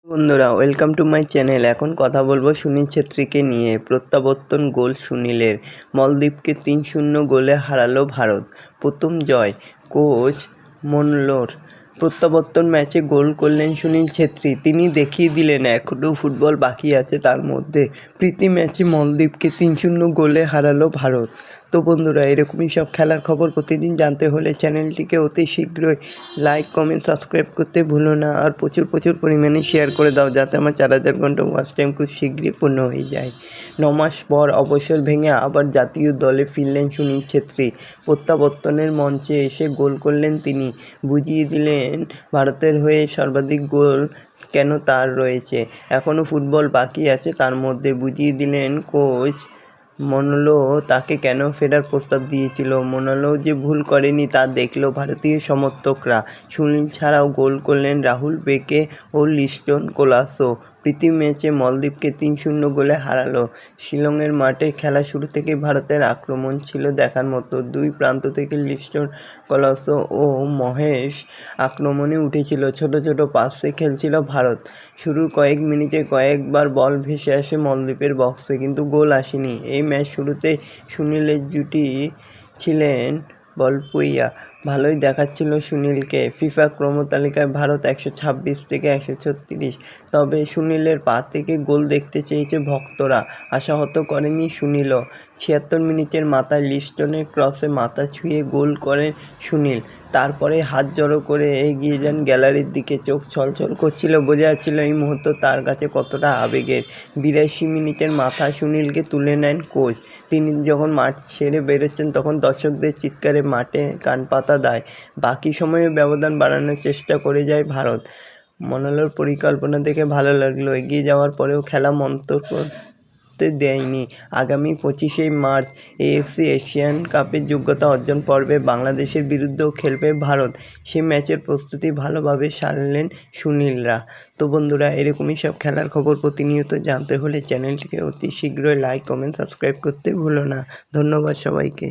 বন্ধুরা welcome to my channel. এখন কথা বলবো সুনীল ছেত্রীকে নিয়ে। প্রত্যাবর্তন গোল সুনীলের, মলদ্বীপকে 3-0 গোলে হারালো ভারত, প্রথম জয় কোচ মনলোর। প্রত্যাবর্তন ম্যাচে গোল করলেন সুনীল ছেত্রী। তিনি দেখিয়ে দিলেন এখনও ফুটবল বাকি আছে, তার মধ্যে প্রীতি ম্যাচে মলদ্বীপকে 3-0 গোলে হারালো ভারত। তো বন্ধুরা, এরকমই সব খেলার খবর প্রতিদিন জানতে হলে চ্যানেলটিকে অতি শীঘ্রই লাইক, কমেন্ট, সাবস্ক্রাইব করতে ভুলো না। আর প্রচুর পরিমাণে শেয়ার করে দাও, যাতে আমার 4000 ঘন্টা ওয়াচ টাইম খুব শীঘ্রই পূর্ণ হয়ে যায়। 9 মাস পর অবসর ভেঙে আবার জাতীয় দলে ফিরলেন সুনীল ছেত্রী। প্রত্যাবর্তনের মঞ্চে এসে গোল করলেন তিনি। বুঝিয়ে দিলেন ভারতের হয়ে সর্বাধিক গোল কেন তার রয়েছে। এখনও ফুটবল বাকি আছে, তার মধ্যে বুঝিয়ে দিলেন কোচ মনলো তাকে কেন ফেরার প্রস্তাব দিয়েছিল। মনলো যে ভুল করেনি তা দেখল ভারতীয় সমর্থকরা। সুনীল ছাড়াও গোল করলেন রাহুল বেকে ও লিস্টন কোলাসো। প্রীতি ম্যাচে মলদ্বীপকে 3-0 গোলে হারালো। শিলংয়ের মাঠে খেলা শুরু থেকে ভারতের আক্রমণ ছিল দেখার মতো। দুই প্রান্ত থেকে লিস্টন কোলাসো ও মহেশ আক্রমণে উঠেছিল। ছোট পাসে খেলছিল ভারত। শুরুর কয়েক মিনিটে কয়েকবার বল ভেসে আসে মলদ্বীপের বক্সে, কিন্তু গোল আসেনি। এই ম্যাচ শুরুতে সুনীলের জুটি ছিলেন বলপুইয়া। ভালোই দেখাচ্ছিল সুনীলকে। ফিফা ক্রমতালিকায় ভারত 126 থেকে 136, তবে সুনীলের পা থেকে গোল দেখতে চেয়েছে ভক্তরা। আশাহত করেনি সুনীলও। 76 মিনিটের মাথায় লিস্টনের ক্রসে মাথা ছুঁয়ে গোল করেন সুনীল। তারপরে হাত জড়ো করে এগিয়ে যান গ্যালারির দিকে। চোখ ছলছল করছিল, বোঝা যাচ্ছিল এই মুহূর্ত তার কাছে কতটা আবেগের। 82 মিনিটের মাথায় সুনীলকে তুলে নেন কোচ। তিনি যখন মাঠ ছেড়ে বেরোচ্ছেন তখন দর্শকদের চিৎকারে মাঠে কান পাতা দেয়। বাকি সময়ে ব্যবধান বাড়ানোর চেষ্টা করে যায় ভারত। মনলোর পরিকল্পনা দেখে ভালো লাগলো। এগিয়ে যাওয়ার পরেও খেলা মন্তর করতে দেয়নি। আগামী 25শে মার্চ এএফসি এশিয়ান কাপের যোগ্যতা অর্জন পর্বে বাংলাদেশের বিরুদ্ধেও খেলবে ভারত। সে ম্যাচের প্রস্তুতি ভালোভাবে সারলেন সুনীলরা। তো বন্ধুরা, এরকমই সব খেলার খবর প্রতিনিয়ত জানতে হলে চ্যানেলটিকে অতি শীঘ্রই লাইক, কমেন্ট, সাবস্ক্রাইব করতে ভুলো না। ধন্যবাদ সবাইকে।